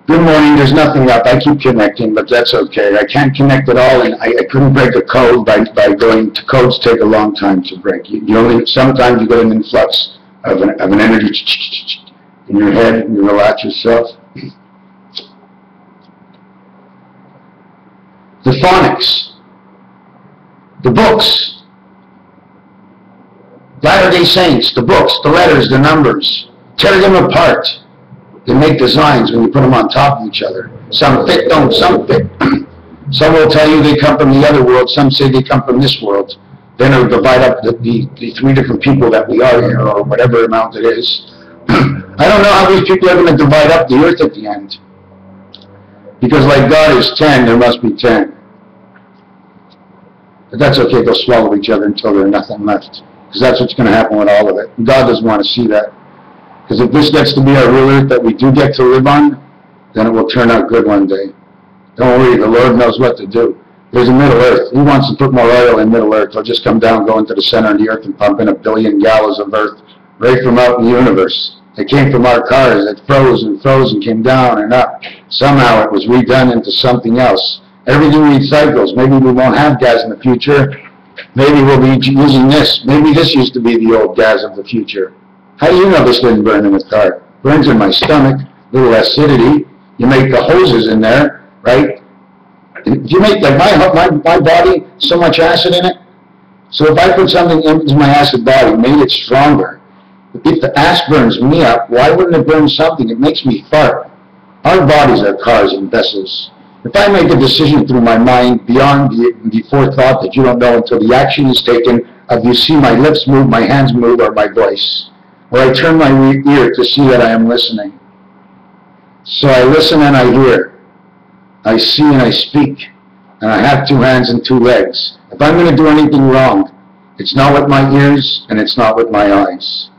Good morning, there's nothing up. I keep connecting, but that's okay. I can't connect at all, and I couldn't break a code by going to codes take a long time to break. You only, sometimes you get an influx of an energy in your head, and you relax yourself. The phonics, the books, Latter-day Saints, the books, the letters, the numbers, tear them apart. They make designs when you put them on top of each other. Some fit, don't, some fit. Some will tell you they come from the other world, some say they come from this world. Then it'll divide up the three different people that we are here, or whatever amount it is. I don't know how these people are going to divide up the earth at the end. Because like God is 10, there must be 10. But that's okay, they'll swallow each other until there's nothing left. Because that's what's going to happen with all of it. And God doesn't want to see that. Because if this gets to be our real earth that we do get to live on, then it will turn out good one day. Don't worry, the Lord knows what to do. There's a Middle Earth. He wants to put more oil in Middle Earth. He'll just come down, go into the center of the earth and pump in 1 billion gallons of earth right from out in the universe. It came from our cars. It froze and froze and came down and up. Somehow it was redone into something else. Everything recycles. Maybe we won't have gas in the future. Maybe we'll be using this. Maybe this used to be the old gas of the future. How do you know this didn't burn in the car? Burns in my stomach, little acidity. You make the hoses in there, right? If you make like my body so much acid in it, so if I put something into my acid body, made it stronger, if the acid burns me up, why wouldn't it burn something? It makes me fart. Our bodies are cars and vessels. If I make a decision through my mind beyond the forethought that you don't know until the action is taken, of you see my lips move, my hands move, or my voice, or I turn my ear to see that I am listening. So I listen and I hear. I see and I speak. And I have 2 hands and 2 legs. If I'm going to do anything wrong, it's not with my ears and it's not with my eyes.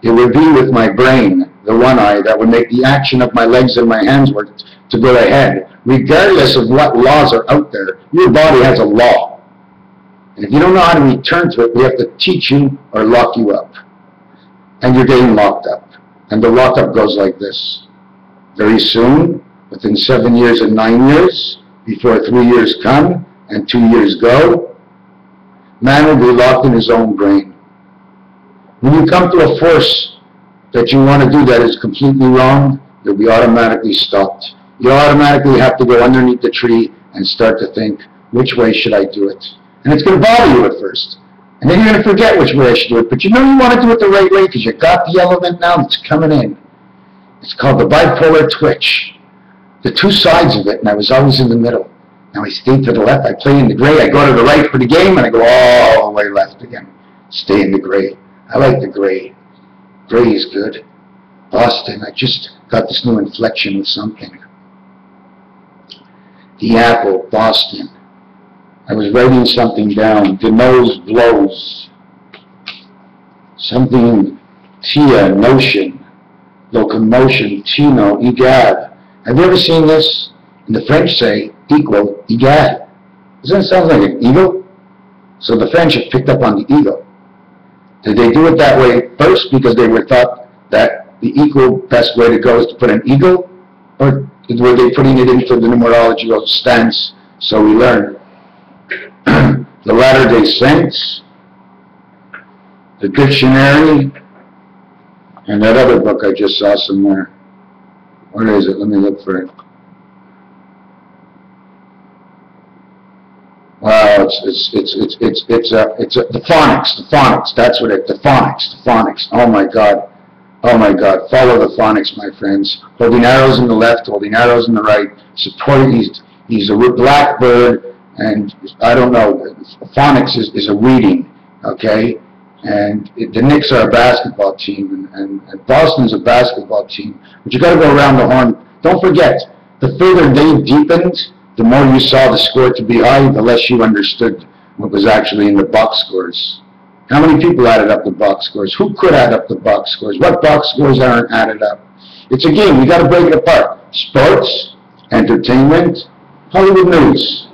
It would be with my brain, the one eye, that would make the action of my legs and my hands work to go ahead. Regardless of what laws are out there, your body has a law. And if you don't know how to return to it, we have to teach you or lock you up. And you're getting locked up. And the lockup goes like this. Very soon, within 7 years and 9 years, before 3 years come and 2 years go, man will be locked in his own brain. When you come to a force that you want to do that is completely wrong, you'll be automatically stopped. You automatically have to go underneath the tree and start to think, which way should I do it? And it's going to bother you at first. And then you're going to forget which way I should do it. But you know you want to do it the right way because you got the element now that's coming in. It's called the bipolar twitch. The 2 sides of it, and I was always in the middle. Now I stay to the left, I play in the gray, I go to the right for the game, and I go all the way left again. Stay in the gray. I like the gray. Gray is good. Boston, I just got this new inflection with something. The apple, Boston. I was writing something down. The nose blows. Something, tia, notion, locomotion, tino, egad. Have you ever seen this? And the French say, equal, egad. Doesn't it sound like an eagle? So the French have picked up on the eagle. Did they do it that way first because they were thought that the equal best way to go is to put an eagle? Or were they putting it into the numerological stance so we learn? The Latter-day Saints, the dictionary, and that other book I just saw somewhere. Where is it? Let me look for it. Wow, it's the phonics. That's what it. The phonics. Oh my God. Follow the phonics, my friends. Holding arrows in the left, holding arrows in the right. Supporting. He's a blackbird, and I don't know. Phonics is a reading, okay. And the Knicks are a basketball team, and Boston's a basketball team. But you got to go around the horn. Don't forget, the further they deepened, the more you saw the score to be high, the less you understood what was actually in the box scores. How many people added up the box scores? Who could add up the box scores? What box scores aren't added up? It's a game. You got to break it apart. Sports, entertainment, Hollywood news.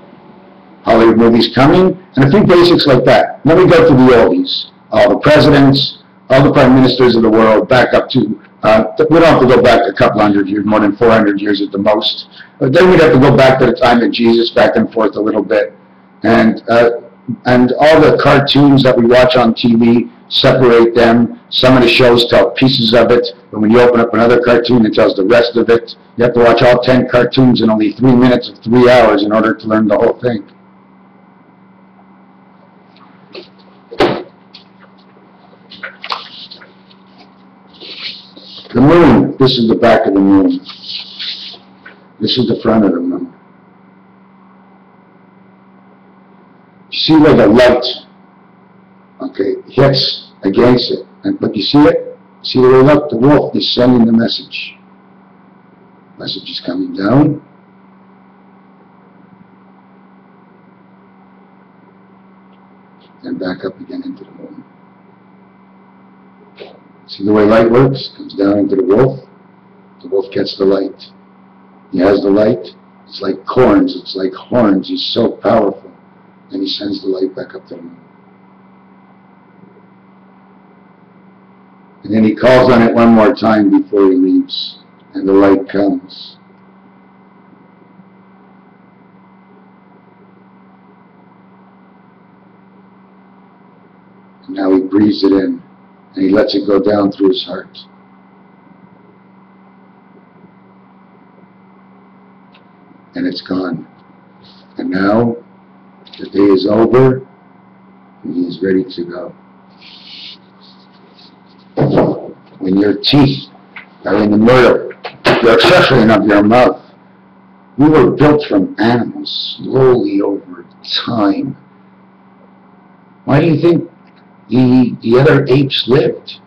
Hollywood movies coming, and a few basics like that. Then we go to the oldies. All the presidents, all the prime ministers of the world back up to, we don't have to go back a couple hundred years, more than 400 years at the most. But then we'd have to go back to the time of Jesus, back and forth a little bit. And all the cartoons that we watch on TV, separate them. Some of the shows tell pieces of it, but when you open up another cartoon, it tells the rest of it. You have to watch all 10 cartoons in only 3 minutes of 3 hours in order to learn the whole thing. The moon, this is the back of the moon. This is the front of the moon. You see where the light, okay, hits against it. But you see it? See the way up? The wolf is sending the message. Message is coming down. And back up again into the moon. See the way light works? Comes down into the wolf. The wolf gets the light. He has the light. It's like corns. It's like horns. He's so powerful. And he sends the light back up to the moon. And then he calls on it one more time before he leaves. And the light comes. And now he breathes it in. And he lets it go down through his heart. And it's gone. And now the day is over, and he is ready to go. When your teeth are in the middle, your accessory of your mouth, we were built from animals slowly over time. Why do you think the other apes lived?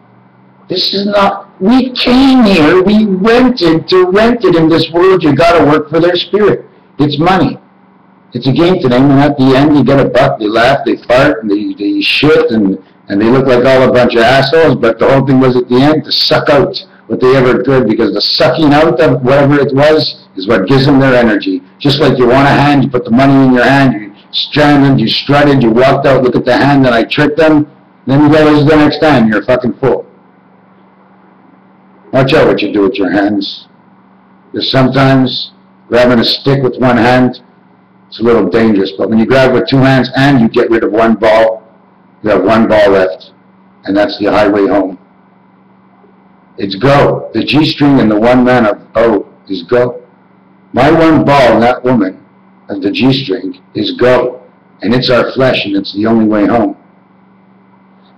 This is not, we came here, we rented to rent it in this world. You gotta work for their spirit. It's money. It's a game to them, and at the end you get a buck, they laugh, they fart, and they shit, and they look like all a bunch of assholes, but the whole thing was at the end to suck out what they ever could, because the sucking out of whatever it was is what gives them their energy. Just like you want a hand, you put the money in your hand, you stranded, you strutted, you walked out, look at the hand, and I tricked them, then you go, this is the next time, you're a fucking fool. Watch out what you do with your hands. Because sometimes grabbing a stick with one hand, it's a little dangerous, but when you grab with two hands and you get rid of one ball, you have one ball left, and that's the highway home. It's go. The G-string and the one man of O is go. My one ball, that woman, of the G-string is go, and it's our flesh, and it's the only way home.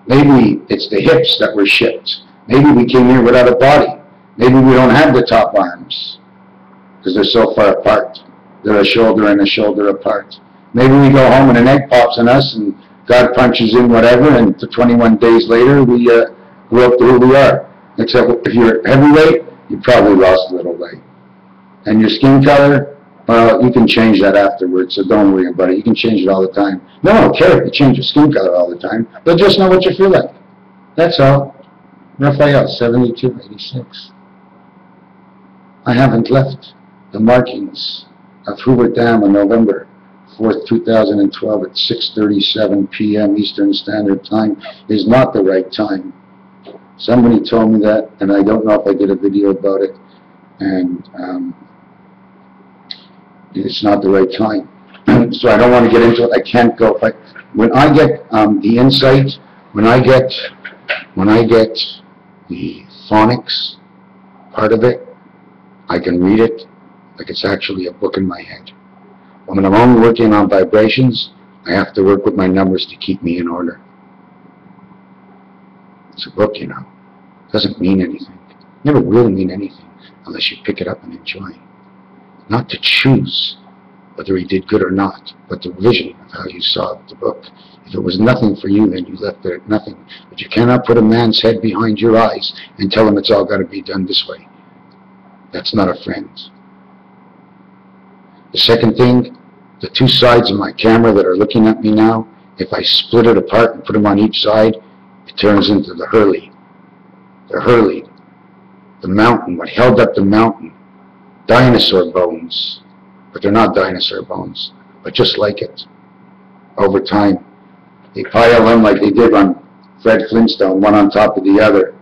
Maybe it's the hips that were shipped. Maybe we came here without a body. Maybe we don't have the top arms, because they're so far apart. They're a shoulder and a shoulder apart. Maybe we go home and an egg pops in us and God punches in whatever, and 21 days later we grew up to who we are. Except if you're heavyweight, you probably lost a little weight. And your skin color, well, you can change that afterwards, so don't worry about it. You can change it all the time. No one will care if you change your skin color all the time. But just know what you feel like. That's all. Raphael, 7286. I haven't left the markings of Hoover Dam on November 4th, 2012 at 6:37 p.m. Eastern Standard Time is not the right time. Somebody told me that, and I don't know if I did a video about it, and it's not the right time. So I don't want to get into it. I can't go. When I get the insight, when I get the phonics part of it, I can read it like it's actually a book in my head. When I'm only working on vibrations, I have to work with my numbers to keep me in order. It's a book, you know. It doesn't mean anything. It never will mean anything unless you pick it up and enjoy. Not to choose whether he did good or not, but the vision of how you saw the book. If it was nothing for you, then you left it at nothing. But you cannot put a man's head behind your eyes and tell him it's all got to be done this way. That's not a friend. The second thing, the two sides of my camera that are looking at me now, if I split it apart and put them on each side, it turns into the Hurley. The Hurley, the mountain, what held up the mountain. Dinosaur bones, but they're not dinosaur bones, but just like it. Over time, they pile on like they did on Fred Flintstone, one on top of the other.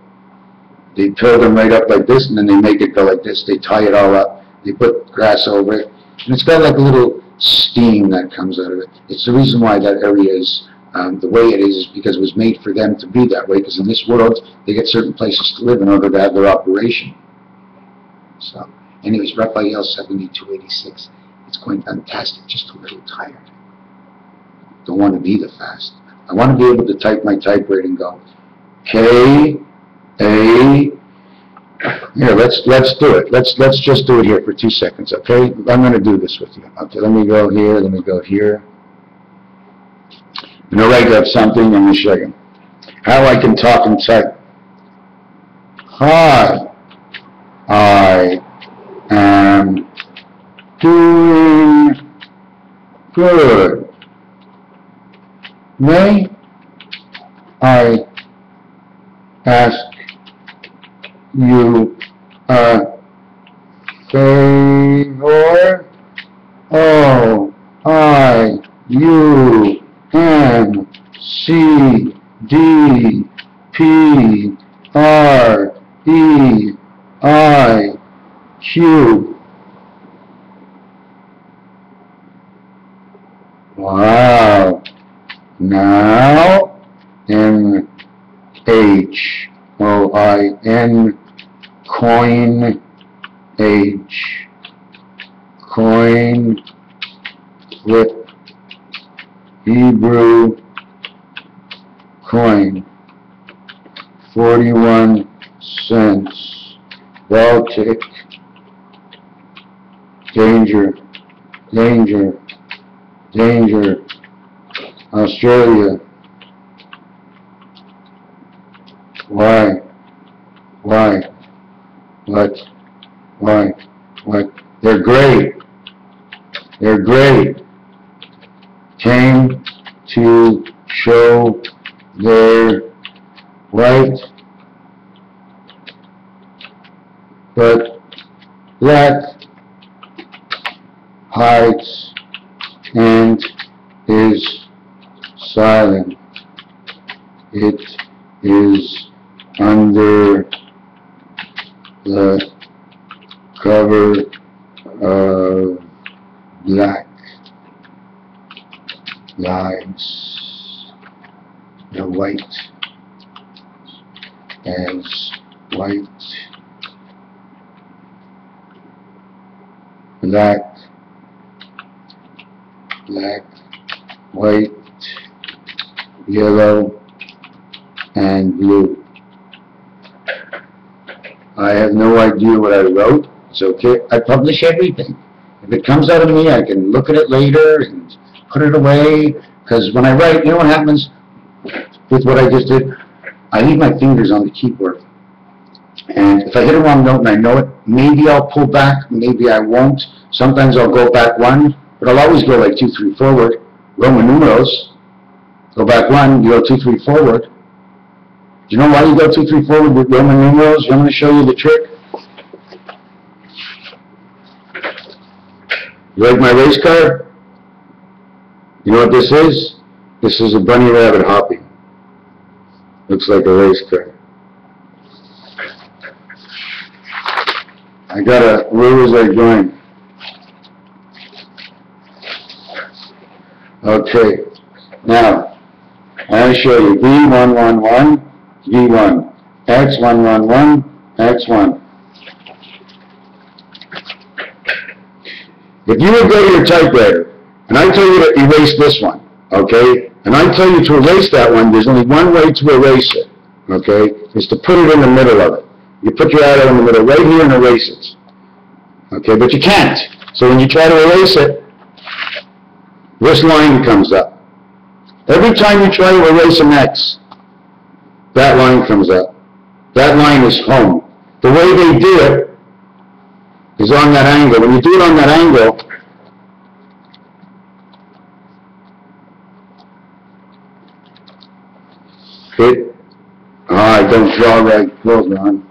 They curl them right up like this, and then they make it go like this. They tie it all up. They put grass over it, and it's got like a little steam that comes out of it. It's the reason why that area is the way it is because it was made for them to be that way, because in this world, they get certain places to live in order to have their operation. So, anyways, Raphael 7286. It's going fantastic, just a little tired. Don't want to be the fast. I want to be able to type my typewriter and go, K, A, here, let's do it. Let's just do it here for 2 seconds, okay? I'm going to do this with you. Okay, let me go here, let me go here. I'm going to write up something, I'm going to show you how I can talk and type. Hi, I am doing good. May I ask you a favor? O, I, U, N, C, D, P, R, E, I, Q. Wow. Now, N, H, O-I-N, coin, H, coin, flip, Hebrew, coin, 41 cents, Baltic, danger, danger, danger, Australia. Why? What? They're great. They're great. Came to show their right, but that hides and is silent. It is under the cover of black lives, the white as white, black, white, yellow, and blue. I have no idea what I wrote. It's okay. I publish everything. If it comes out of me, I can look at it later and put it away. Because when I write, you know what happens with what I just did? I leave my fingers on the keyboard. And if I hit a wrong note and I know it, maybe I'll pull back, maybe I won't. Sometimes I'll go back one, but I'll always go like 2, 3 forward. Roman numerals. Go back one, you go 2, 3 forward. Do you know why you go 2, 3 forward with Roman numerals? I'm going to show you the trick. You like my race car? You know what this is? This is a bunny rabbit hopping. Looks like a race car. Where was I going? Okay. Now, I'll show you B111, B1, X111, X1. If you would go to your typewriter, and I tell you to erase this one, okay, and I tell you to erase that one, there's only one way to erase it, okay, is to put it in the middle of it. You put your arrow in the middle right here and erase it, okay, but you can't. So when you try to erase it, this line comes up. Every time you try to erase an X, that line comes up. That line is home. The way they do it is on that angle. When you do it on that angle, I don't draw right, hold on.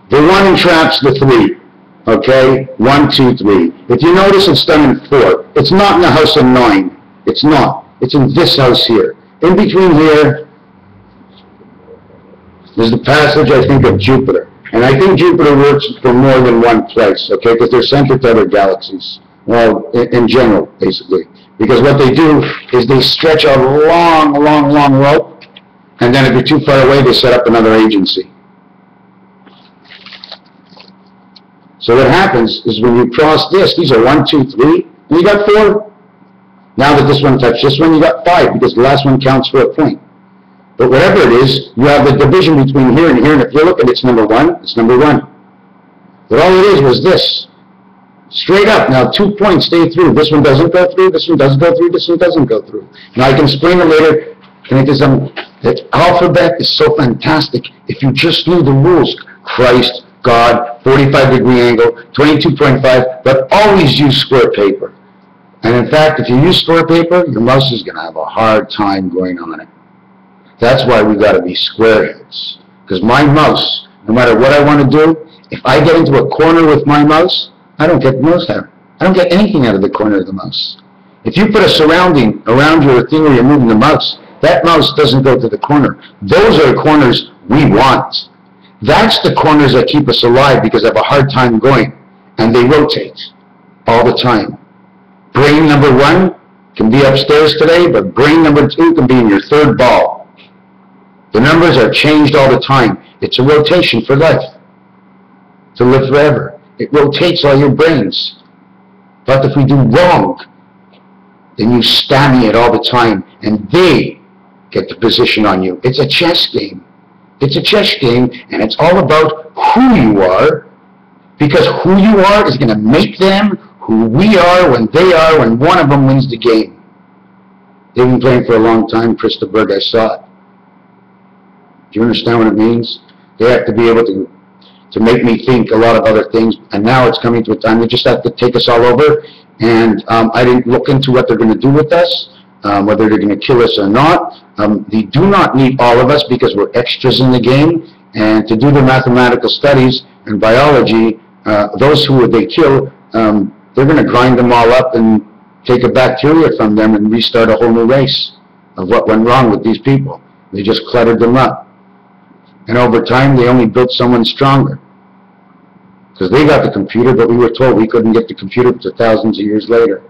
The 1 entraps the 3. Okay? 1, 2, 3. If you notice, it's done in 4. It's not in the house of 9. It's not. It's in this house here. In between here is the passage, I think, of Jupiter. And I think Jupiter works for more than one place, okay? Because they're centered to other galaxies. Well, in general, basically. Because what they do is they stretch a long, long, long rope, and then if you're too far away, they set up another agency. So what happens is when you cross this, these are 1, 2, 3, and you got 4. Now that this one touched this one, you got 5, because the last one counts for a point. But whatever it is, you have the division between here and here, and if you look at it's number 1, it's number 1. But all it is was this. Straight up. Now 2 points stay through. This one doesn't go through, this one doesn't go through, this one doesn't go through. Now I can explain it later. That alphabet is so fantastic. If you just knew the rules, Christ, God, 45-degree angle, 22.5, but always use square paper. And in fact, if you use square paper, your mouse is going to have a hard time going on it. That's why we got to be square heads. Because my mouse, no matter what I want to do, if I get into a corner with my mouse, I don't get the mouse out. I don't get anything out of the corner of the mouse. If you put a surrounding around your thing where you're moving the mouse, that mouse doesn't go to the corner. Those are the corners we want. That's the corners that keep us alive because they have a hard time going. And they rotate all the time. Brain number 1 can be upstairs today, but brain number 2 can be in your 3rd ball. The numbers are changed all the time. It's a rotation for life. To live forever. It rotates all your brains. But if we do wrong, then you stymie it all the time, and they get the position on you. It's a chess game. It's a chess game, and it's all about who you are, because who you are is going to make them who we are when they are when one of them wins the game. They've been playing for a long time, Christopher, I saw it. Do you understand what it means? They have to be able to make me think a lot of other things, and now it's coming to a time they just have to take us all over, and I didn't look into what they're going to do with us, whether they're going to kill us or not. They do not need all of us because we're extras in the game, and to do the mathematical studies and biology, those who they kill, they're going to grind them all up and take a bacteria from them and restart a whole new race of what went wrong with these people. They just cluttered them up. And over time, they only built someone stronger. Because they got the computer, but we were told we couldn't get the computer until thousands of years later.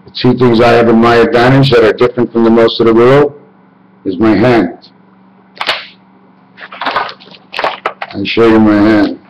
The 2 things I have in my advantage that are different from the most of the world is my hand. I'll show you my hand.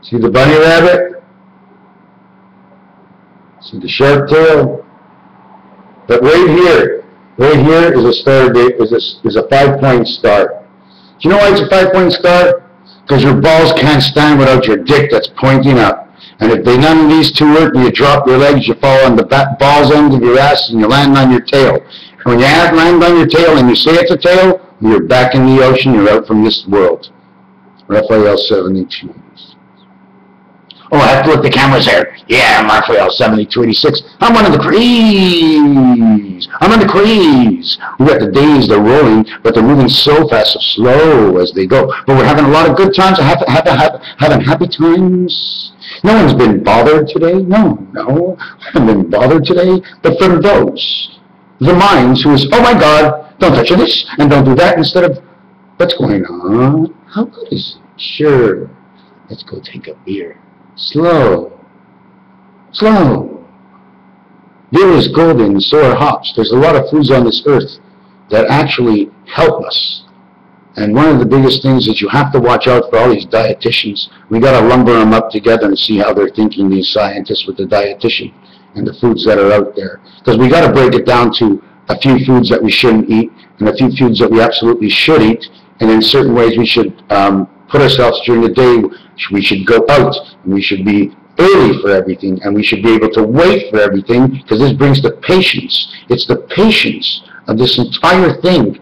See the bunny rabbit? See the sharp tail? But right here is a star, is a 5-point star. Do you know why it's a 5-point star? Because your balls can't stand without your dick that's pointing up. And if none of these 2 work, you drop your legs, you fall on the balls end of your ass, and you land on your tail. And when you land on your tail and you say it's a tail, you're back in the ocean, you're out from this world. Raphael 72. Oh, I have to look, the camera's there. Yeah, I'm Raphael 7286. I'm one of the crees. I'm on the crees. We got the days, they're rolling, but they're moving so fast, so slow as they go. But we're having a lot of good times, having happy times. No one's been bothered today. No, I haven't been bothered today. But from those, the minds who is, oh my God, don't touch this and don't do that, instead of, what's going on? How good is it? Sure, let's go take a beer. Slow. There is gold in sour hops. There's a lot of foods on this earth that actually help us. And one of the biggest things is you have to watch out for all these dietitians. We got to lumber them up together and see how they're thinking, these scientists with the dietitian and the foods that are out there. Because we got to break it down to a few foods that we shouldn't eat and a few foods that we absolutely should eat. And in certain ways we should put ourselves during the day. We should go out and we should be early for everything, and we should be able to wait for everything, because this brings the patience. It's the patience of this entire thing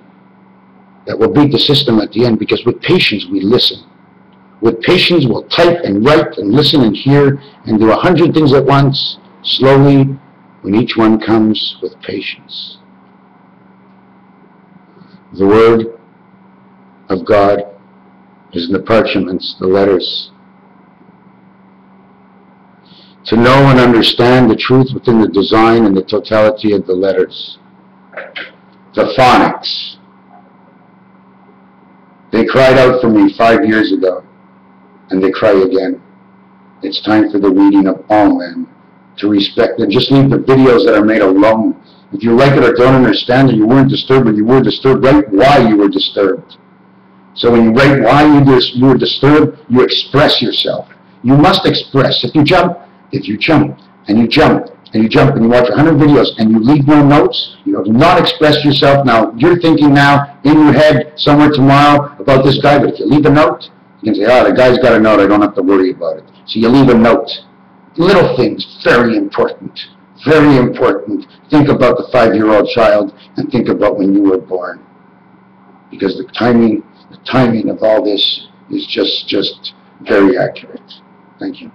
that will beat the system at the end, because with patience we listen. With patience we'll type and write and listen and hear and do 100 things at once, slowly, when each one comes with patience. The Word of God is in the parchments, the letters. To know and understand the truth within the design and the totality of the letters. The phonics. They cried out for me 5 years ago, and they cry again. It's time for the reading of all men, to respect and just leave the videos that are made alone. If you like it or don't understand it, you weren't disturbed, but you were disturbed, write why you were disturbed. So when you write why you were disturbed, you express yourself. You must express. If you jump, and you jump, and you jump, and you watch 100 videos, and you leave no notes, you have not expressed yourself. Now, you're thinking now, in your head, somewhere tomorrow, about this guy, but if you leave a note, you can say, oh, the guy's got a note, I don't have to worry about it. So you leave a note. Little things, very important. Very important. Think about the 5-year-old child, and think about when you were born. Because the timing of all this is just very accurate. Thank you.